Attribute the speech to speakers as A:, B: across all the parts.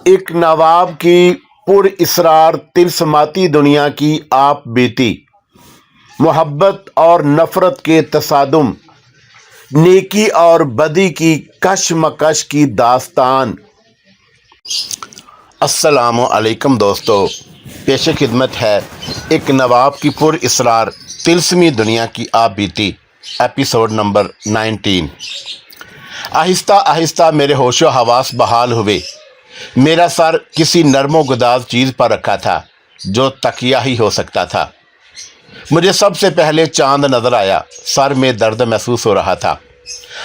A: ایک نواب کی پر اسرار تلسماتی دنیا کی آپ بیتی، محبت اور نفرت کے تصادم، نیکی اور بدی کی کشمکش کی داستان۔ السلام علیکم دوستو، پیش خدمت ہے ایک نواب کی پر اسرار تلسمی دنیا کی آپ بیتی، ایپیسوڈ نمبر 19۔ آہستہ آہستہ میرے ہوش و حواس بحال ہوئے۔ میرا سر کسی نرم و گداز چیز پر رکھا تھا جو تکیہ ہی ہو سکتا تھا۔ مجھے سب سے پہلے چاند نظر آیا۔ سر میں درد محسوس ہو رہا تھا۔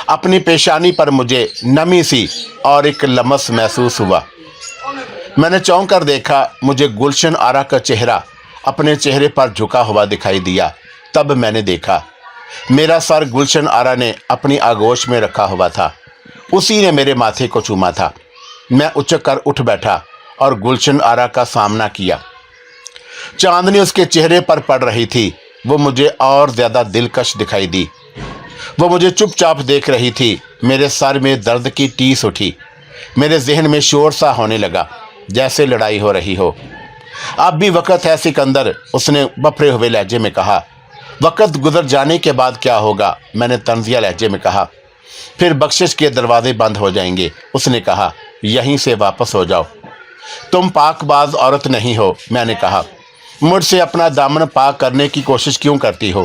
A: اپنی پیشانی پر مجھے نمی سی اور ایک لمس محسوس ہوا۔ میں نے چونک کر دیکھا، مجھے گلشن آرا کا چہرہ اپنے چہرے پر جھکا ہوا دکھائی دیا۔ تب میں نے دیکھا میرا سر گلشن آرا نے اپنی آغوش میں رکھا ہوا تھا۔ اسی نے میرے ماتھے کو چوما تھا۔ میں اچک کر اٹھ بیٹھا اور گلشن آرا کا سامنا کیا۔ چاندنی اس کے چہرے پر پڑ رہی تھی۔ وہ مجھے اور زیادہ دلکش دکھائی دی۔ وہ مجھے چپ چاپ دیکھ رہی تھی۔ میرے سر میں درد کی ٹیس اٹھی۔ میرے ذہن میں شور سا ہونے لگا جیسے لڑائی ہو رہی ہو۔ اب بھی وقت ہے سکندر، اس نے بپھرے ہوئے لہجے میں کہا۔ وقت گزر جانے کے بعد کیا ہوگا، میں نے طنزیہ لہجے میں کہا۔ پھر بخشش کے دروازے بند ہو جائیں گے، اس نے کہا۔ یہیں سے واپس ہو جاؤ، تم پاک باز عورت نہیں ہو، میں نے کہا۔ مجھ سے اپنا دامن پاک کرنے کی کوشش کیوں کرتی ہو؟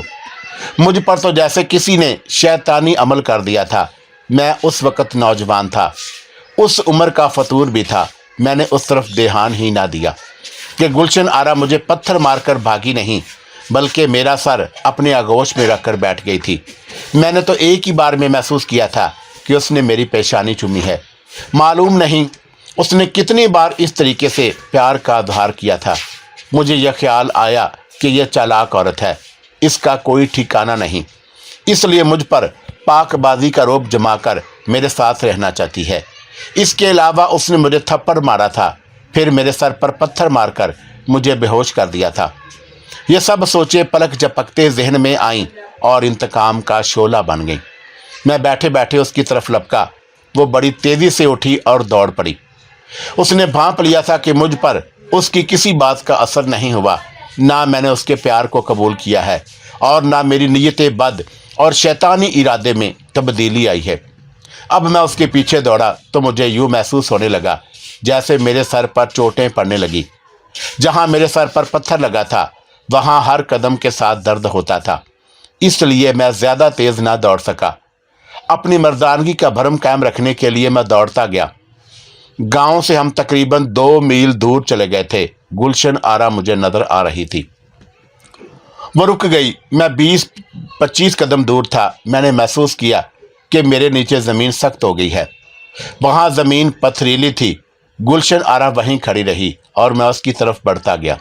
A: مجھ پر تو جیسے کسی نے شیطانی عمل کر دیا تھا۔ میں اس وقت نوجوان تھا، اس عمر کا فطور بھی تھا۔ میں نے اس طرف دھیان ہی نہ دیا کہ گلشن آرا مجھے پتھر مار کر بھاگی نہیں، بلکہ میرا سر اپنے آغوش میں رکھ کر بیٹھ گئی تھی۔ میں نے تو ایک ہی بار میں محسوس کیا تھا کہ اس نے میری پیشانی چومی ہے۔ معلوم نہیں اس نے کتنی بار اس طریقے سے پیار کا اظہار کیا تھا۔ مجھے یہ خیال آیا کہ یہ چالاک عورت ہے، اس کا کوئی ٹھکانہ نہیں، اس لیے مجھ پر پاک بازی کا رعب جما کر میرے ساتھ رہنا چاہتی ہے۔ اس کے علاوہ اس نے مجھے تھپڑ مارا تھا، پھر میرے سر پر پتھر مار کر مجھے بے ہوش کر دیا تھا۔ یہ سب سوچیں پلک جھپکتے ذہن میں آئیں اور انتقام کا شعلہ بن گئیں۔ میں بیٹھے بیٹھے اس کی طرف لپکا۔ وہ بڑی تیزی سے اٹھی اور دوڑ پڑی۔ اس نے بھانپ لیا تھا کہ مجھ پر اس کی کسی بات کا اثر نہیں ہوا۔ نہ میں نے اس کے پیار کو قبول کیا ہے اور نہ میری نیت بد اور شیطانی ارادے میں تبدیلی آئی ہے۔ اب میں اس کے پیچھے دوڑا تو مجھے یوں محسوس ہونے لگا جیسے میرے سر پر چوٹیں پڑنے لگی۔ جہاں میرے سر پر پتھر لگا تھا وہاں ہر قدم کے ساتھ درد ہوتا تھا، اس لیے میں زیادہ تیز نہ دوڑ سکا۔ اپنی مردانگی کا بھرم قائم رکھنے کے لیے میں دوڑتا گیا۔ گاؤں سے ہم تقریباً 2 میل دور چلے گئے تھے۔ گلشن آرا مجھے نظر آ رہی تھی۔ وہ رک گئی۔ میں 20-25 قدم دور تھا۔ میں نے محسوس کیا کہ میرے نیچے زمین سخت ہو گئی ہے۔ وہاں زمین پتھریلی تھی۔ گلشن آرا وہیں کھڑی رہی اور میں اس کی طرف بڑھتا گیا۔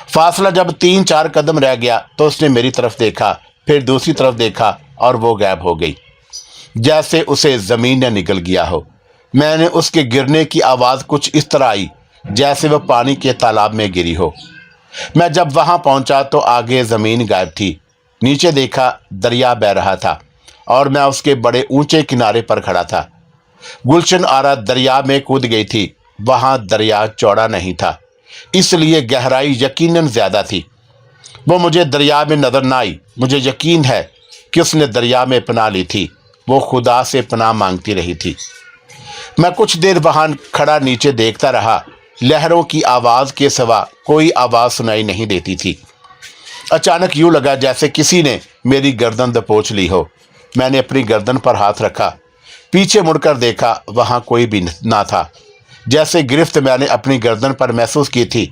A: فاصلہ جب 3-4 قدم رہ گیا تو اس نے میری طرف دیکھا، پھر دوسری طرف دیکھا اور وہ غائب ہو گئی، جیسے اسے زمین نے نگل گیا ہو۔ میں نے اس کے گرنے کی آواز کچھ اس طرح آئی جیسے وہ پانی کے تالاب میں گری ہو۔ میں جب وہاں پہنچا تو آگے زمین غائب تھی۔ نیچے دیکھا دریا بہہ رہا تھا اور میں اس کے بڑے اونچے کنارے پر کھڑا تھا۔ گلشن آرا دریا میں کود گئی تھی۔ وہاں دریا چوڑا نہیں تھا، اس لیے گہرائی یقیناً زیادہ تھی۔ وہ مجھے دریا میں نظر نہ آئی۔ مجھے یقین ہے کہ اس نے دریا میں پناہ لی تھی۔ وہ خدا سے پناہ مانگتی رہی تھی۔ میں کچھ دیر وہاں کھڑا نیچے دیکھتا رہا۔ لہروں کی آواز کے سوا کوئی آواز سنائی نہیں دیتی تھی۔ اچانک یوں لگا جیسے کسی نے میری گردن دبوچ لی ہو۔ میں نے اپنی گردن پر ہاتھ رکھا، پیچھے مڑ کر دیکھا، وہاں کوئی بھی نہ تھا۔ جیسے گرفت میں نے اپنی گردن پر محسوس کی تھی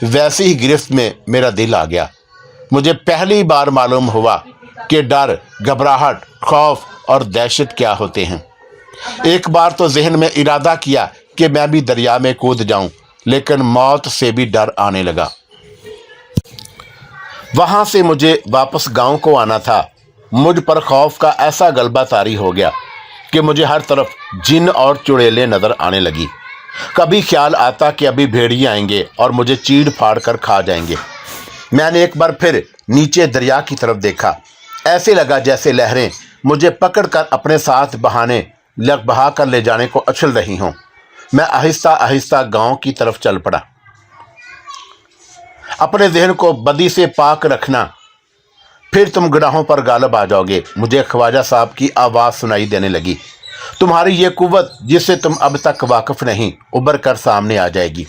A: ویسے ہی گرفت میں میرا دل آ گیا۔ مجھے پہلی بار معلوم ہوا کہ ڈر، گھبراہٹ، خوف اور دہشت کیا ہوتے ہیں۔ ایک بار تو ذہن میں ارادہ کیا کہ میں بھی دریا میں کود جاؤں، لیکن موت سے بھی ڈر آنے لگا۔ وہاں سے مجھے واپس گاؤں کو آنا تھا۔ مجھ پر خوف کا ایسا غلبہ طاری ہو گیا کہ مجھے ہر طرف جن اور چڑیلیں نظر آنے لگی۔ کبھی خیال آتا کہ ابھی بھیڑیے آئیں گے اور مجھے چیڑ پھاڑ کر کھا جائیں گے۔ میں نے ایک بار پھر نیچے دریا کی طرف دیکھا۔ ایسے لگا جیسے لہریں مجھے پکڑ کر اپنے ساتھ بہا کر لے جانے کو اچھل رہی ہوں۔ मैं आहिस्ता आहिस्ता गांव की तरफ चल पड़ा। अपने जहन को बदी से पाक रखना, फिर तुम गुनाहों पर गालिब आ जाओगे। मुझे ख्वाजा साहब की आवाज़ सुनाई देने लगी। तुम्हारी ये कुव्वत जिससे तुम अब तक वाकिफ नहीं, उभर कर सामने आ जाएगी।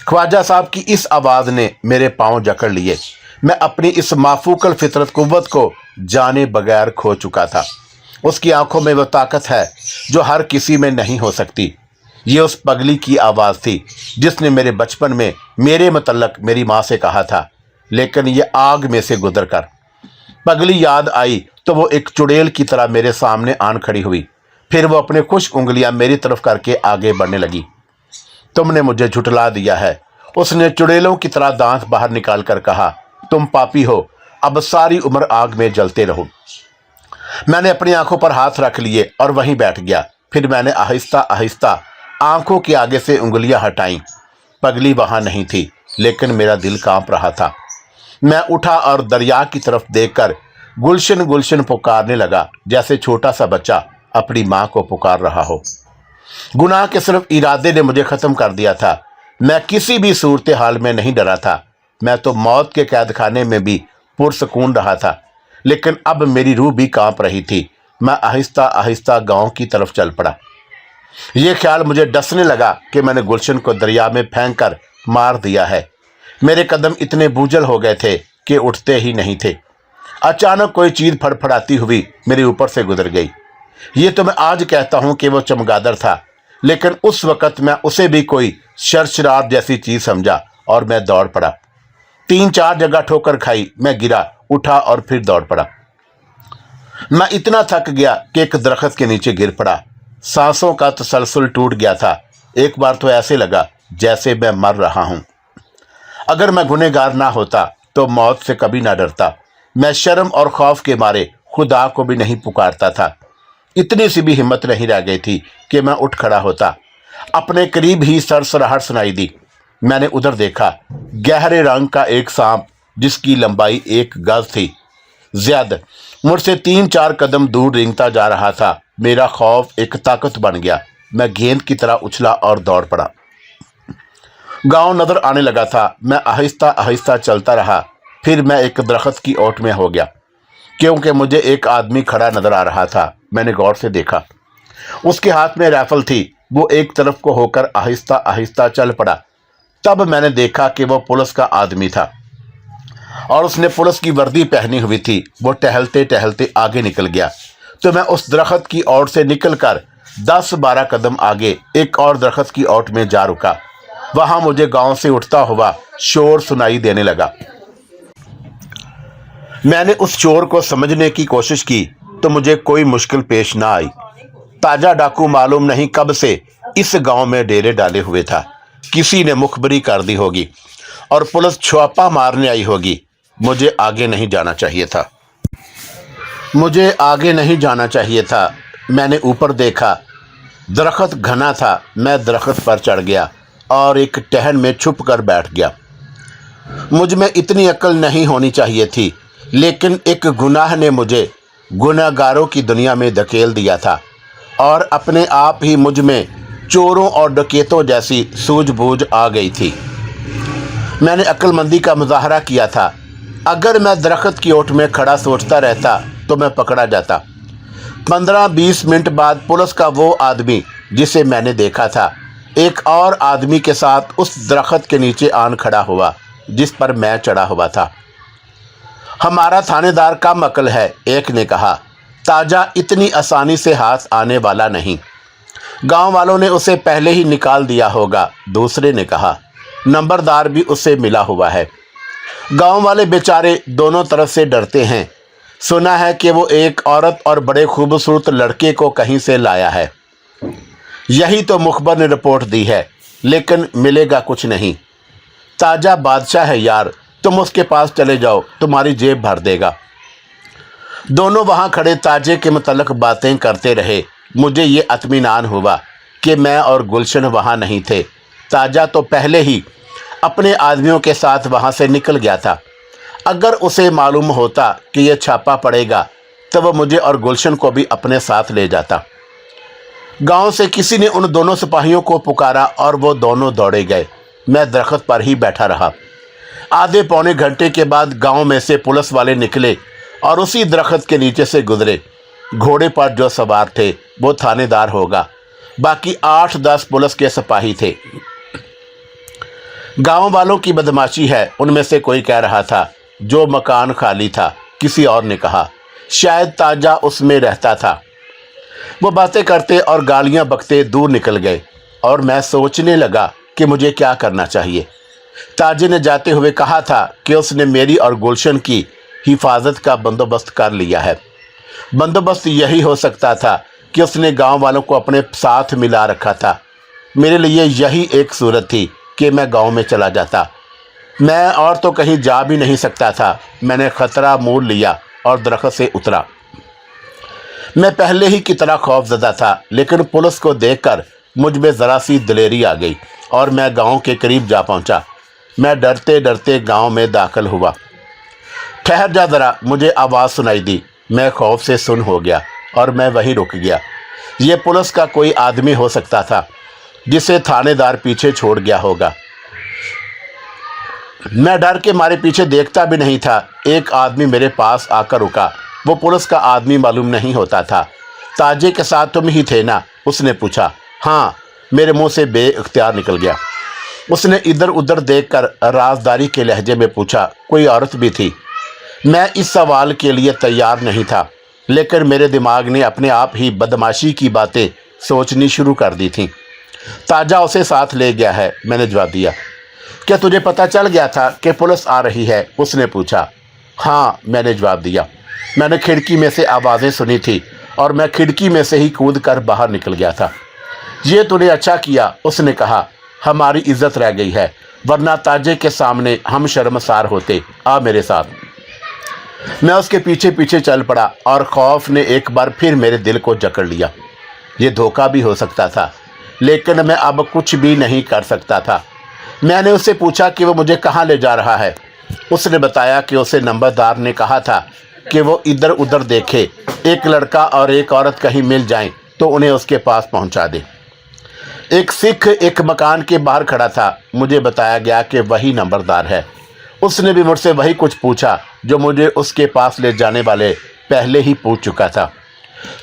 A: ख्वाजा साहब की इस आवाज़ ने मेरे पांव जकड़ लिए। मैं अपनी इस माफूकल फितरत कुव्वत को जाने बगैर खो चुका था। उसकी आंखों में वो ताकत है जो हर किसी में नहीं हो सकती। ये उस पगली की आवाज़ थी जिसने मेरे बचपन में मेरे मुतल्लक मेरी माँ से कहा था, लेकिन ये आग में से गुजर कर पगली याद आई तो वो एक चुड़ैल की तरह मेरे सामने आन खड़ी हुई। फिर वो अपने खुश उंगलियां मेरी तरफ करके आगे बढ़ने लगी। तुमने मुझे झुठला दिया है, उसने चुड़ैलों की तरह दांत बाहर निकाल कर कहा। तुम पापी हो, अब सारी उम्र आग में जलते रहो। मैंने अपनी आंखों पर हाथ रख लिए और वहीं बैठ गया। फिर मैंने आहिस्ता आहिस्ता आंखों के आगे से उंगलियां हटाईं। पगली वहां नहीं थी, लेकिन मेरा दिल कांप रहा था। मैं उठा और दरिया की तरफ देखकर गुलशन गुलशन पुकारने लगा, जैसे छोटा सा बच्चा अपनी माँ को पुकार रहा हो। गुनाह के सिर्फ इरादे ने मुझे ख़त्म कर दिया था। मैं किसी भी सूरत हाल में नहीं डरा था। मैं तो मौत के कैदखाने में भी पुरसकून रहा था, लेकिन अब मेरी रूह भी कांप रही थी। मैं आहिस्ता आहिस्ता गांव की तरफ चल पड़ा। ये ख्याल मुझे डसने लगा कि मैंने गुलशन को दरिया में फेंक कर मार दिया है। मेरे कदम इतने बोझल हो गए थे कि उठते ही नहीं थे। अचानक कोई चीज़ फड़फड़ाती हुई मेरे ऊपर से गुजर गई। ये तो मैं आज कहता हूँ कि वो चमगादड़ था, लेकिन उस वक़्त मैं उसे भी कोई शर्शरार जैसी चीज़ समझा और मैं दौड़ पड़ा। 3-4 जगह ठोकर खाई, मैं गिरा, उठा और फिर दौड़ पड़ा। मैं इतना थक गया कि एक दरख्त के नीचे गिर पड़ा। सांसों का तसलसल टूट गया था। एक बार तो ऐसे लगा जैसे मैं मर रहा हूँ। अगर मैं गुनहगार ना होता तो मौत से कभी ना डरता। मैं शर्म और खौफ के मारे खुदा को भी नहीं पुकारता था। इतनी सी भी हिम्मत नहीं रह गई थी कि मैं उठ खड़ा होता। अपने करीब ही सरसराहट सुनाई दी। मैंने उधर देखा। गहरे रंग का एक सांप जिसकी लंबाई 1 गज थी ज्यादा मुझसे 3-4 कदम दूर रेंगता जा रहा था। मेरा खौफ एक ताकत बन गया। मैं गेंद की तरह उछला और दौड़ पड़ा। गांव नजर आने लगा था। मैं आहिस्ता आहिस्ता चलता रहा। फिर मैं एक दरख्त की ओट में हो गया, क्योंकि मुझे एक आदमी खड़ा नजर आ रहा था। मैंने गौर से देखा। उसके हाथ में राइफल थी। वो एक तरफ को होकर आहिस्ता आहिस्ता चल पड़ा। तब मैंने देखा कि वो पुलिस का आदमी था और उसने पुलिस की वर्दी पहनी हुई थी। वो टहलते टहलते आगे निकल गया तो मैं उस दरख्त की ओट से निकलकर 10-12 कदम आगे एक और दरख्त की ओट में जा रुका। वहां मुझे गांव से उठता हुआ शोर सुनाई देने लगा। मैंने उस शोर को समझने की कोशिश की तो मुझे कोई मुश्किल पेश ना आई। ताजा डाकू मालूम नहीं कब से इस गांव में डेरे डाले हुए था। किसी ने मुखबरी कर दी होगी और पुलिस छापा मारने आई होगी। मुझे आगे नहीं जाना चाहिए था। मैंने ऊपर देखा। दरख्त घना था। मैं दरख्त पर चढ़ गया और एक टहन में छुप कर बैठ गया। मुझ में इतनी अक्ल नहीं होनी चाहिए थी, लेकिन एक गुनाह ने मुझे गुनाहगारों की दुनिया में धकेल दिया था और अपने आप ही मुझ में चोरों और डकैतों जैसी सूझबूझ आ गई थी। मैंने अक्लमंदी का मुजाहरा किया था। अगर मैं दरख्त की ओट में खड़ा सोचता रहता तो मैं पकड़ा जाता। 15-20 मिनट बाद पुलिस का वो आदमी जिसे मैंने देखा था एक और आदमी के साथ उस दरख्त के नीचे आन खड़ा हुआ जिस पर मैं चढ़ा हुआ था। हमारा थानेदार कम अकल है, एक ने कहा। ताजा इतनी आसानी से हाथ आने वाला नहीं। गांव वालों ने उसे पहले ही निकाल दिया होगा, दूसरे ने कहा। नंबरदार भी उससे मिला हुआ है। गांव वाले बेचारे दोनों तरफ से डरते हैं। सुना है कि वो एक औरत और बड़े खूबसूरत लड़के को कहीं से लाया है। यही तो मुखबर ने रिपोर्ट दी है, लेकिन मिलेगा कुछ नहीं। ताजा बादशाह है यार, तुम उसके पास चले जाओ, तुम्हारी जेब भर देगा। दोनों वहां खड़े ताजे के मुतल्लक बातें करते रहे। मुझे ये इत्मीनान हुआ कि मैं और गुलशन वहां नहीं थे। ताजा तो पहले ही अपने आदमियों के साथ वहां से निकल गया था। अगर उसे मालूम होता कि यह छापा पड़ेगा तो वह मुझे और गुलशन को भी अपने साथ ले जाता। गांव से किसी ने उन दोनों सिपाहियों को पुकारा और वो दोनों दौड़े गए। मैं दरख्त पर ही बैठा रहा। आधे पौने घंटे के बाद गांव में से पुलिस वाले निकले और उसी दरख्त के नीचे से गुजरे। घोड़े पर जो सवार थे वो थानेदार होगा, बाकी 8-10 पुलिस के सिपाही थे। गांव वालों की बदमाशी है, उनमें से कोई कह रहा था जो मकान खाली था। किसी और ने कहा शायद ताजा उसमें रहता था। वो बातें करते और गालियां बकते दूर निकल गए और मैं सोचने लगा कि मुझे क्या करना चाहिए। ताजे ने जाते हुए कहा था कि उसने मेरी और गुलशन की हिफाजत का बंदोबस्त कर लिया है। बंदोबस्त यही हो सकता था कि उसने गांव वालों को अपने साथ मिला रखा था। मेरे लिए यही एक सूरत थी कि मैं गांव में चला जाता। मैं और तो कहीं जा भी नहीं सकता था। मैंने खतरा मोल लिया और दरख्त से उतरा। मैं पहले ही की तरह खौफजदा था, लेकिन पुलिस को देखकर मुझ में ज़रा सी दिलेरी आ गई और मैं गांव के करीब जा पहुंचा। मैं डरते डरते गांव में दाखिल हुआ। ठहर जा ज़रा, मुझे आवाज़ सुनाई दी। मैं खौफ से सुन हो गया और मैं वहीं रुक गया। ये पुलिस का कोई आदमी हो सकता था जिसे थानेदार पीछे छोड़ गया होगा। मैं डर के मारे पीछे देखता भी नहीं था। एक आदमी मेरे पास आकर रुका। वो पुलिस का आदमी मालूम नहीं होता था। ताजे के साथ तुम ही थे ना? उसने पूछा। हाँ, मेरे मुंह से बेइख्तियार निकल गया। उसने इधर उधर देखकर राजदारी के लहजे में पूछा, कोई औरत भी थी? मैं इस सवाल के लिए तैयार नहीं था, लेकिन मेरे दिमाग ने अपने आप ही बदमाशी की बातें सोचनी शुरू कर दी थी। ताजा उसे साथ ले गया है, मैंने जवाब दिया। क्या तुझे पता चल गया था कि पुलिस आ रही है? उसने पूछा। हाँ, मैंने जवाब दिया। मैंने खिड़की में से आवाज़ें सुनी थी और मैं खिड़की में से ही कूद कर बाहर निकल गया था। ये तूने अच्छा किया, उसने कहा। हमारी इज्जत रह गई है, वरना ताजे के सामने हम शर्मसार होते। आ मेरे साथ। मैं उसके पीछे पीछे चल पड़ा और खौफ ने एक बार फिर मेरे दिल को जकड़ लिया। ये धोखा भी हो सकता था, लेकिन मैं अब कुछ भी नहीं कर सकता था। मैंने उससे पूछा कि वो मुझे कहाँ ले जा रहा है। उसने बताया कि उसे नंबरदार ने कहा था कि वो इधर उधर देखे, एक लड़का और एक औरत कहीं मिल जाएं तो उन्हें उसके पास पहुंचा दे। एक सिख एक मकान के बाहर खड़ा था। मुझे बताया गया कि वही नंबरदार है। उसने भी मुझसे वही कुछ पूछा जो मुझे उसके पास ले जाने वाले पहले ही पूछ चुका था।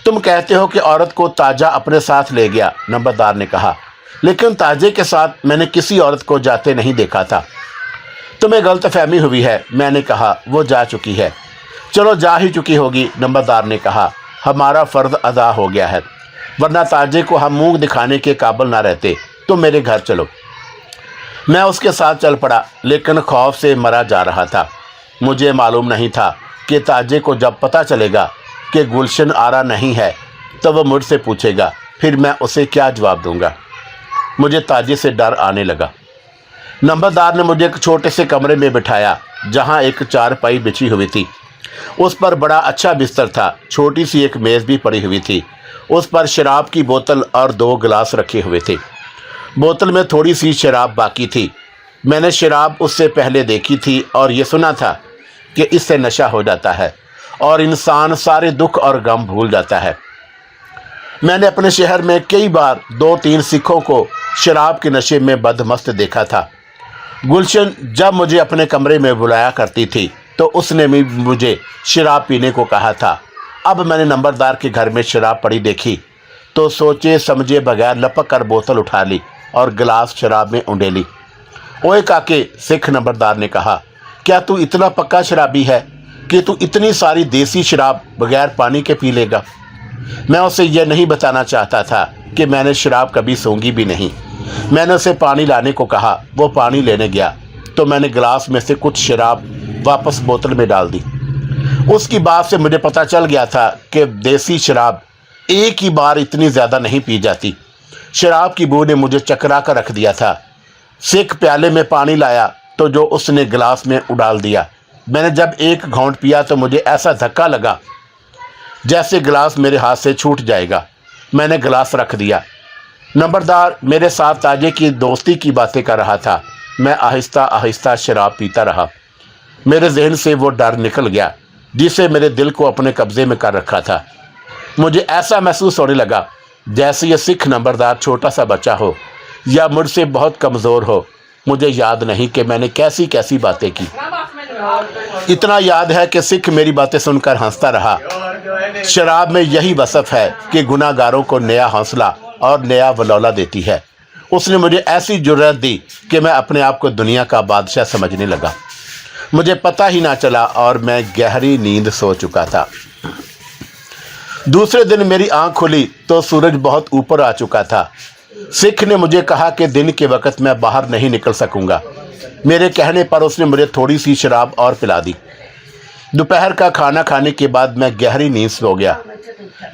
A: तुम कहते हो कि औरत को ताजा अपने साथ ले गया, नंबरदार ने कहा, लेकिन ताजे के साथ मैंने किसी औरत को जाते नहीं देखा था। तुम्हें गलतफहमी हुई है, मैंने कहा। वो जा चुकी है। चलो, जा ही चुकी होगी, नंबरदार ने कहा। हमारा फ़र्ज अदा हो गया है, वरना ताजे को हम मुंह दिखाने के काबिल ना रहते। तुम मेरे घर चलो। मैं उसके साथ चल पड़ा, लेकिन खौफ से मरा जा रहा था। मुझे मालूम नहीं था कि ताजे को जब पता चलेगा कि गुलशन आरा नहीं है तो वह मुझसे पूछेगा, फिर मैं उसे क्या जवाब दूंगा। मुझे ताजे से डर आने लगा। नंबरदार ने मुझे एक छोटे से कमरे में बिठाया जहां एक चारपाई बिछी हुई थी। उस पर बड़ा अच्छा बिस्तर था। छोटी सी एक मेज़ भी पड़ी हुई थी। उस पर शराब की बोतल और 2 गिलास रखे हुए थे। बोतल में थोड़ी सी शराब बाकी थी। मैंने शराब उससे पहले देखी थी और ये सुना था कि इससे नशा हो जाता है और इंसान सारे दुख और गम भूल जाता है। मैंने अपने शहर में कई बार 2-3 सिखों को शराब के नशे में बदमस्त देखा था। गुलशन जब मुझे अपने कमरे में बुलाया करती थी तो उसने भी मुझे शराब पीने को कहा था। अब मैंने नंबरदार के घर में शराब पड़ी देखी तो सोचे समझे बगैर लपक कर बोतल उठा ली और गिलास शराब में उंडेली। ओए काके, सिख नंबरदार ने कहा, क्या तू इतना पक्का शराबी है कि तू इतनी सारी देसी शराब बगैर पानी के पी लेगा? मैं उसे यह नहीं बताना चाहता था कि मैंने शराब कभी सूंघी भी नहीं। मैंने उसे पानी लाने को कहा। वो पानी लेने गया तो मैंने गिलास में से कुछ शराब वापस बोतल में डाल दी। उसकी बात से मुझे पता चल गया था कि देसी शराब एक ही बार इतनी ज़्यादा नहीं पी जाती। शराब की बू ने मुझे चकरा कर रख दिया था। सिख प्याले में पानी लाया तो जो उसने गिलास में उडाल दिया। मैंने जब एक घोंट पिया तो मुझे ऐसा धक्का लगा जैसे गिलास मेरे हाथ से छूट जाएगा। मैंने गिलास रख दिया। नंबरदार मेरे साथ ताजे की दोस्ती की बातें कर रहा था। मैं आहिस्ता आहिस्ता शराब पीता रहा। मेरे जहन से वो डर निकल गया जिसे मेरे दिल को अपने कब्जे में कर रखा था। मुझे ऐसा महसूस होने लगा जैसे ये सिख नंबरदार छोटा सा बच्चा हो या मुझसे बहुत कमज़ोर हो। मुझे याद नहीं कि मैंने कैसी कैसी बातें की। इतना याद है कि सिख मेरी बातें सुनकर हंसता रहा। शराब में यही वसफ़ है कि गुनाहगारों को नया हौसला और नया वलौला देती है। उसने मुझे ऐसी जुर्रत दी कि मैं अपने आप को दुनिया का बादशाह समझने लगा। मुझे पता ही ना चला और मैं गहरी नींद सो चुका था। दूसरे दिन मेरी आंख खुली तो सूरज बहुत ऊपर आ चुका था। सिख ने मुझे कहा कि दिन के वक्त मैं बाहर नहीं निकल सकूंगा। मेरे कहने पर उसने मुझे थोड़ी सी शराब और पिला दी। दोपहर का खाना खाने के बाद मैं गहरी नींद सो गया।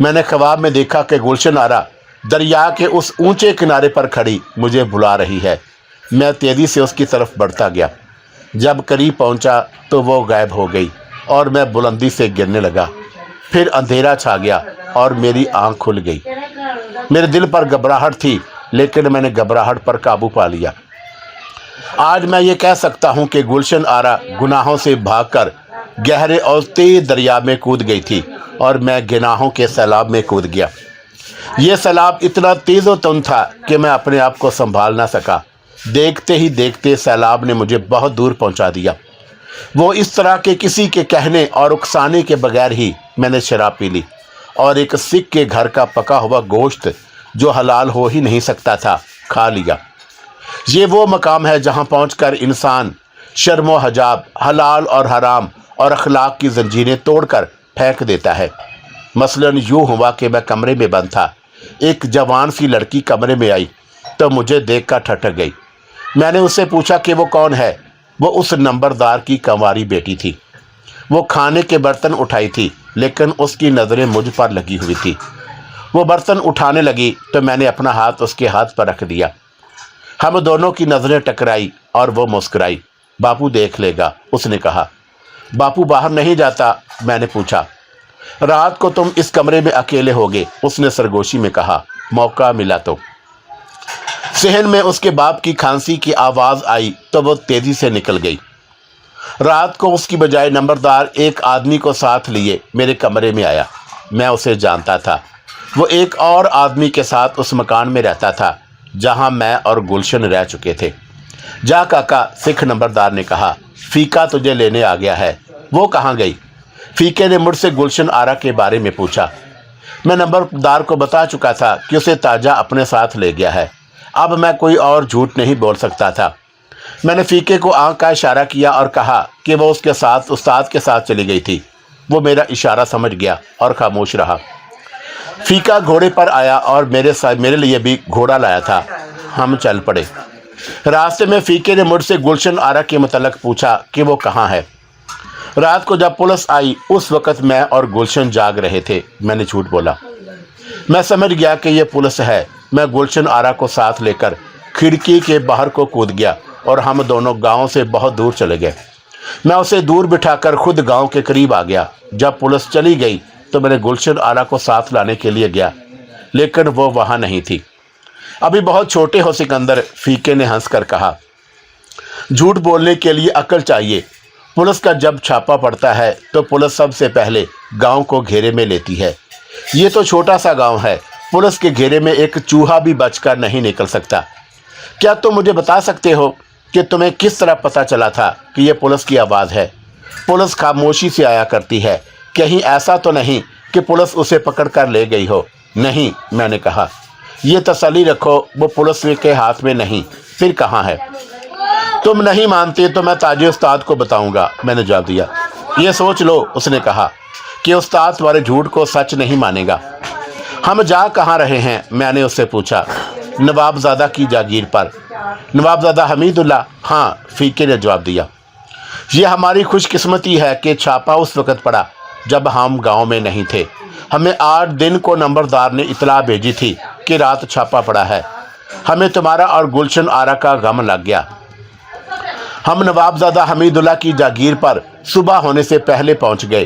A: मैंने ख्वाब में देखा कि गुलशन आरा दरिया के उस ऊंचे किनारे पर खड़ी मुझे बुला रही है। मैं तेज़ी से उसकी तरफ बढ़ता गया। जब करीब पहुंचा तो वो गायब हो गई और मैं बुलंदी से गिरने लगा। फिर अंधेरा छा गया और मेरी आंख खुल गई। मेरे दिल पर घबराहट थी, लेकिन मैंने घबराहट पर काबू पा लिया। आज मैं ये कह सकता हूँ कि गुलशन आरा गुनाहों से भागकर गहरे और तेज दरिया में कूद गई थी और मैं गुनाहों के सैलाब में कूद गया। ये सैलाब इतना तेज़ व तुंद था कि मैं अपने आप को संभाल ना सका। देखते ही देखते सैलाब ने मुझे बहुत दूर पहुंचा दिया। वो इस तरह के किसी के कहने और उकसाने के बगैर ही मैंने शराब पी ली और एक सिख के घर का पका हुआ गोश्त जो हलाल हो ही नहीं सकता था खा लिया। ये वो मकाम है जहाँ पहुंचकर इंसान शर्म व हजाब, हलाल और हराम और अखलाक की जंजीरें तोड़कर फेंक देता है। मसलन यूँ हुआ कि मैं कमरे में बंद था। एक जवान सी लड़की कमरे में आई तो मुझे देखकर ठठक गई। मैंने उससे पूछा कि वो कौन है। वो उस नंबरदार की कंवारी बेटी थी। वो खाने के बर्तन उठाई थी, लेकिन उसकी नज़रें मुझ पर लगी हुई थी। वो बर्तन उठाने लगी तो मैंने अपना हाथ उसके हाथ पर रख दिया। हम दोनों की नज़रें टकराई और वो मुस्कुराई। बापू देख लेगा, उसने कहा। बापू बाहर नहीं जाता? मैंने पूछा। रात को तुम इस कमरे में अकेले होगे, उसने सरगोशी में कहा। मौका मिला तो। सहन में उसके बाप की खांसी की आवाज़ आई तो वो तेज़ी से निकल गई। रात को उसकी बजाय नंबरदार एक आदमी को साथ लिए मेरे कमरे में आया। मैं उसे जानता था। वो एक और आदमी के साथ उस मकान में रहता था जहां मैं और गुलशन रह चुके थे। जा काका, सिख नंबरदार ने कहा, फीका तुझे लेने आ गया है। वो कहाँ गई? फीके ने मुझसे गुलशन आरा के बारे में पूछा। मैं नंबरदार को बता चुका था कि उसे ताजा अपने साथ ले गया है। अब मैं कोई और झूठ नहीं बोल सकता था। मैंने फीके को आंख का इशारा किया और कहा कि वो उसके साथ उस्ताद के साथ चली गई थी। वो मेरा इशारा समझ गया और खामोश रहा। फीका घोड़े पर आया और मेरे लिए भी घोड़ा लाया था। हम चल पड़े। रास्ते में फीके ने मुझसे गुलशन आरा के मुतल्लिक पूछा कि वो कहाँ है। रात को जब पुलिस आई उस वक़्त मैं और गुलशन जाग रहे थे। मैंने झूठ बोला। मैं समझ गया कि ये पुलिस है। मैं गुलशन आरा को साथ लेकर खिड़की के बाहर को कूद गया और हम दोनों गांव से बहुत दूर चले गए। मैं उसे दूर बिठाकर खुद गांव के करीब आ गया। जब पुलिस चली गई तो मैंने गुलशन आरा को साथ लाने के लिए गया, लेकिन वो वहाँ नहीं थी। अभी बहुत छोटे हो सिकंदर, फीके ने हंसकर कहा। झूठ बोलने के लिए अक्ल चाहिए। पुलिस का जब छापा पड़ता है तो पुलिस सबसे पहले गांव को घेरे में लेती है। ये तो छोटा सा गांव है। पुलिस के घेरे में एक चूहा भी बचकर नहीं निकल सकता। क्या तुम मुझे बता सकते हो कि तुम्हें किस तरह पता चला था कि ये पुलिस की आवाज़ है? पुलिस खामोशी से आया करती है। कहीं ऐसा तो नहीं कि पुलिस उसे पकड़ कर ले गई हो? नहीं, मैंने कहा। ये तसल्ली रखो, वो पुलिस के हाथ में नहीं। फिर कहाँ है? तुम नहीं मानते तो मैं ताजे उस्ताद को बताऊंगा, मैंने जवाब दिया। ये सोच लो, उसने कहा, कि उस्ताद तुम्हारे झूठ को सच नहीं मानेगा। हम जा कहाँ रहे हैं? मैंने उससे पूछा। नवाबजादा की जागीर पर। नवाबजादा हमीदुल्ला? हाँ, फीके ने जवाब दिया। ये हमारी खुशकिस्मती है कि छापा उस वक़्त पड़ा जब हम गांव में नहीं थे। हमें 8 दिन को नंबरदार ने इतला भेजी थी कि रात छापा पड़ा है। हमें तुम्हारा और गुलशन आरा का गम लग गया। हम नवाबजादा हमीदुल्ला की जागीर पर सुबह होने से पहले पहुंच गए।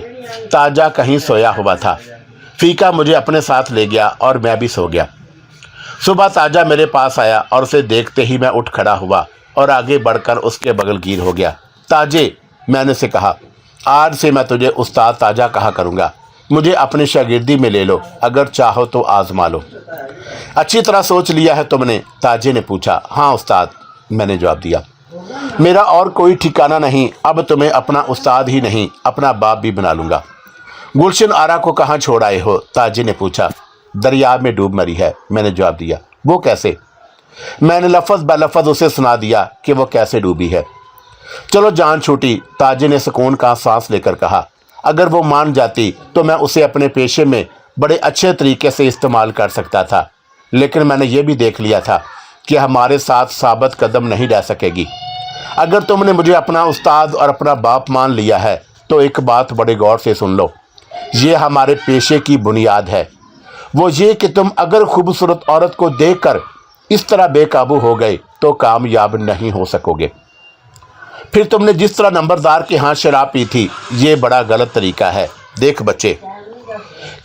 A: ताजा कहीं सोया हुआ था। फीका मुझे अपने साथ ले गया और मैं भी सो गया। सुबह ताजा मेरे पास आया और उसे देखते ही मैं उठ खड़ा हुआ और आगे बढ़कर उसके बगलगीर हो गया। ताजे, मैंने उसे कहा, आज से मैं तुझे उस्ताद ताजा कहा करूँगा। मुझे अपनी शागिर्दी में ले लो, अगर चाहो तो आजमा लो। अच्छी तरह सोच लिया है तुमने? ताजे ने पूछा। हाँ उस्ताद, मैंने जवाब दिया। मेरा और कोई ठिकाना नहीं, अब तुम्हें अपना उस्ताद ही नहीं अपना बाप भी बना लूँगा। गुलशन आरा को कहाँ छोड़ आए हो? ताजे ने पूछा। दरिया में डूब मरी है, मैंने जवाब दिया। वो कैसे? मैंने लफ्ज़ ब लफ्ज़ उसे सुना दिया कि वो कैसे डूबी है। चलो जान छूटी, ताजे ने सुकून का सांस लेकर कहा। अगर वो मान जाती तो मैं उसे अपने पेशे में बड़े अच्छे तरीके से इस्तेमाल कर सकता था, लेकिन मैंने ये भी देख लिया था कि हमारे साथ साबित कदम नहीं रह सकेगी। अगर तुमने मुझे अपना उस्ताद और अपना बाप मान लिया है तो एक बात बड़े गौर से सुन लो, ये हमारे पेशे की बुनियाद है। वो ये कि तुम अगर खूबसूरत औरत को देखकर इस तरह बेकाबू हो गए तो कामयाब नहीं हो सकोगे। फिर तुमने जिस तरह नंबरदार के यहाँ शराब पी थी, ये बड़ा गलत तरीका है। देख बच्चे,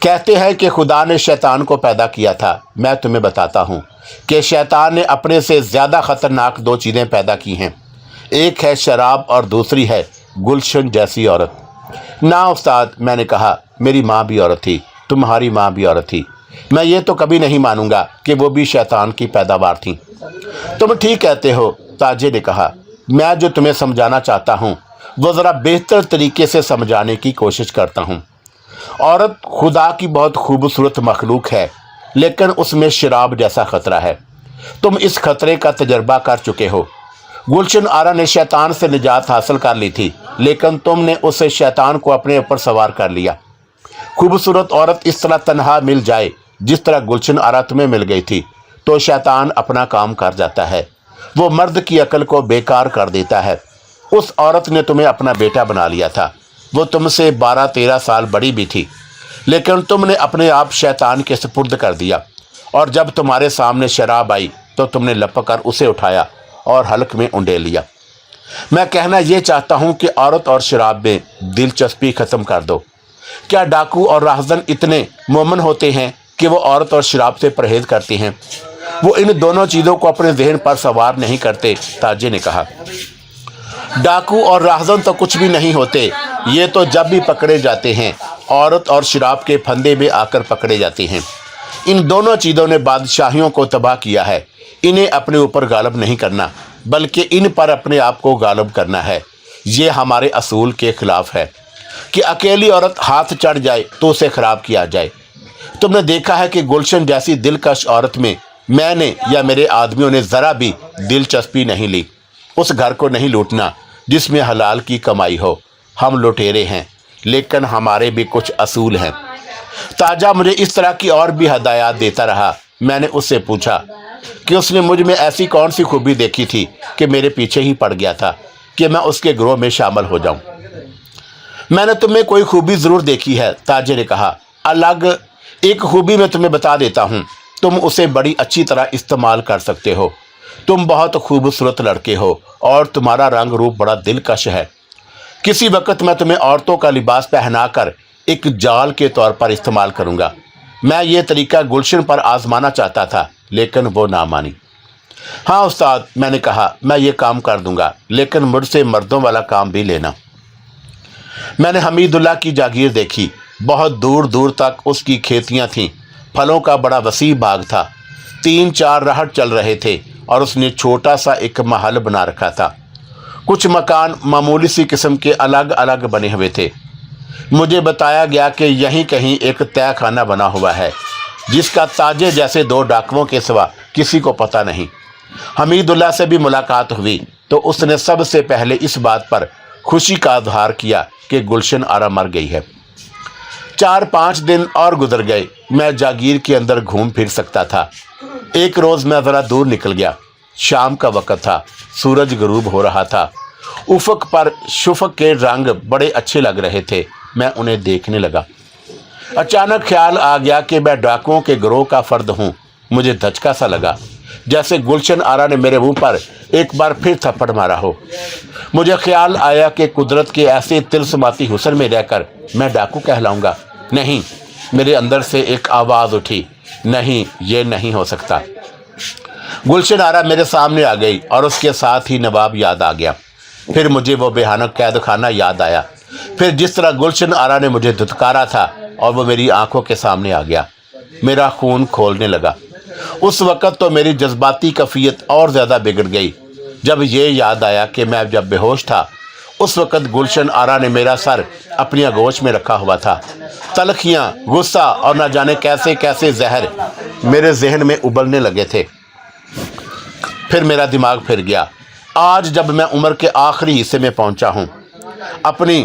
A: कहते हैं कि खुदा ने शैतान को पैदा किया था। मैं तुम्हें बताता हूँ कि शैतान ने अपने से ज़्यादा ख़तरनाक दो चीज़ें पैदा की हैं। एक है शराब और दूसरी है गुलशन जैसी औरत। ना उस्ताद, मैंने कहा, मेरी माँ भी औरत थी, तुम्हारी माँ भी औरत थी। मैं ये तो कभी नहीं मानूंगा कि वो भी शैतान की पैदावार थी। तुम ठीक कहते हो, ताजे ने कहा। मैं जो तुम्हें समझाना चाहता हूँ वो ज़रा बेहतर तरीके से समझाने की कोशिश करता हूँ। औरत खुदा की बहुत खूबसूरत मखलूक है, लेकिन उसमें शराब जैसा ख़तरा है। तुम इस खतरे का तजर्बा कर चुके हो। गुलशन आरा ने शैतान से निजात हासिल कर ली थी, लेकिन तुमने उस शैतान को अपने ऊपर सवार कर लिया। खूबसूरत औरत इस तरह तन्हा मिल जाए जिस तरह गुलशन आरा तुम्हें मिल गई थी तो शैतान अपना काम कर जाता है। वो मर्द की अकल को बेकार कर देता है। उस औरत ने तुम्हें अपना बेटा बना लिया था। वो तुमसे 12-13 साल बड़ी भी थी, लेकिन तुमने अपने आप शैतान के सुपुर्द कर दिया। और जब तुम्हारे सामने शराब आई तो तुमने लपक कर उसे उठाया और हलक में उंडेल लिया। मैं कहना ये चाहता हूँ कि औरत और शराब में दिलचस्पी ख़त्म कर दो। क्या डाकू और राहज़न इतने मोमन होते हैं कि वो औरत और शराब से परहेज़ करते हैं? वो इन दोनों चीज़ों को अपने जहन पर सवार नहीं करते, ताजे ने कहा। डाकू और राहज़न तो कुछ भी नहीं होते। ये तो जब भी पकड़े जाते हैं औरत और शराब के फंदे में आकर पकड़े जाते हैं। इन दोनों चीज़ों ने बादशाहियों को तबाह किया है। इन्हें अपने ऊपर गालिब नहीं करना, बल्कि इन पर अपने आप को गालिब करना है। ये हमारे असूल के ख़िलाफ़ है कि अकेली औरत हाथ चढ़ जाए तो उसे ख़राब किया जाए। तुमने देखा है कि गुलशन जैसी दिलकश औरत में मैंने या मेरे आदमियों ने ज़रा भी दिलचस्पी नहीं ली। उस घर को नहीं लूटना जिसमें हलाल की कमाई हो। हम लुटेरे हैं, लेकिन हमारे भी कुछ असूल हैं। ताजा मुझे इस तरह की और भी हदायत देता रहा। मैंने उससे पूछा कि उसने मुझ में ऐसी कौन सी खूबी देखी थी कि मेरे पीछे ही पड़ गया था कि मैं उसके ग्रोह में शामिल हो जाऊं। मैंने तुम्हें कोई खूबी ज़रूर देखी है, ताजे ने कहा। अलग एक खूबी मैं तुम्हें बता देता हूँ, तुम उसे बड़ी अच्छी तरह इस्तेमाल कर सकते हो। तुम बहुत खूबसूरत लड़के हो और तुम्हारा रंग रूप बड़ा दिलकश है। किसी वक्त मैं तुम्हें औरतों का लिबास पहनाकर एक जाल के तौर पर इस्तेमाल करूँगा। मैं ये तरीका गुलशन पर आजमाना चाहता था, लेकिन वो ना मानी। हाँ उस्ताद, मैंने कहा, मैं ये काम कर दूँगा, लेकिन मुझसे मर्दों वाला काम भी लेना। मैंने हमीदुल्लाह की जागीर देखी। बहुत दूर दूर तक उसकी खेतियाँ थीं। फलों का बड़ा वसी बाग था। 3-4 रहट चल रहे थे और उसने छोटा सा एक महल बना रखा था। कुछ मकान मामूली सी किस्म के अलग अलग बने हुए थे। मुझे बताया गया कि यहीं कहीं एक तय खाना बना हुआ है, जिसका ताजे जैसे 2 डाकुओं के सिवा किसी को पता नहीं। हमीदुल्लाह से भी मुलाकात हुई तो उसने सबसे पहले इस बात पर खुशी का इजहार किया कि गुलशन आरा मर गई है। 4-5 दिन और गुजर गए। मैं जागीर के अंदर घूम फिर सकता था। एक रोज़ मैं ज़रा दूर निकल गया। शाम का वक़्त था, सूरज गरूब हो रहा था। उफ़क़ पर शुफ़क़ के रंग बड़े अच्छे लग रहे थे। मैं उन्हें देखने लगा। अचानक ख्याल आ गया कि मैं डाकुओं के गिरोह का फ़र्द हूँ। मुझे धचका सा लगा, जैसे गुलशन आरा ने मेरे मुंह पर एक बार फिर थप्पड़ मारा हो। मुझे ख्याल आया कि कुदरत के ऐसे तिलस्माती हुस्न में रहकर मैं डाकू कहलाऊंगा। नहीं, मेरे अंदर से एक आवाज़ उठी, नहीं, ये नहीं हो सकता। गुलशन आरा मेरे सामने आ गई और उसके साथ ही नवाब याद आ गया। फिर मुझे वो भयानक कैद खाना याद आया پھر جس طرح گلشن آرا نے مجھے دھتکارا تھا اور وہ میری آنکھوں کے سامنے آ گیا، میرا خون کھولنے لگا۔ اس وقت تو میری جذباتی کیفیت اور زیادہ بگڑ گئی جب یہ یاد آیا کہ میں جب بے ہوش تھا اس وقت گلشن آرا نے میرا سر اپنی آغوش میں رکھا ہوا تھا۔ تلخیاں، غصہ اور نہ جانے کیسے کیسے زہر میرے ذہن میں ابلنے لگے تھے۔ پھر میرا دماغ پھر گیا۔ آج جب میں عمر کے آخری حصے میں پہنچا ہوں، اپنی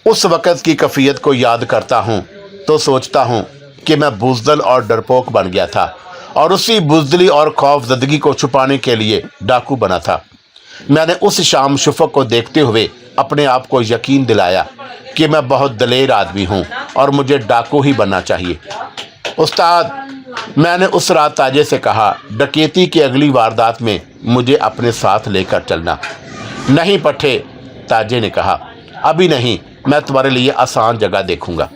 A: اس وقت کی کیفیت کو یاد کرتا ہوں تو سوچتا ہوں کہ میں بزدل اور ڈرپوک بن گیا تھا اور اسی بزدلی اور خوف زدگی کو چھپانے کے لیے ڈاکو بنا تھا۔ میں نے اس شام شفق کو دیکھتے ہوئے اپنے آپ کو یقین دلایا کہ میں بہت دلیر آدمی ہوں اور مجھے ڈاکو ہی بننا چاہیے۔ استاد، میں نے اس رات تاجے سے کہا، ڈکیتی کی اگلی واردات میں مجھے اپنے ساتھ لے کر چلنا۔ نہیں پٹھے، تاجے نے کہا، ابھی نہیں، میں تمہارے لیے آسان جگہ دیکھوں گا۔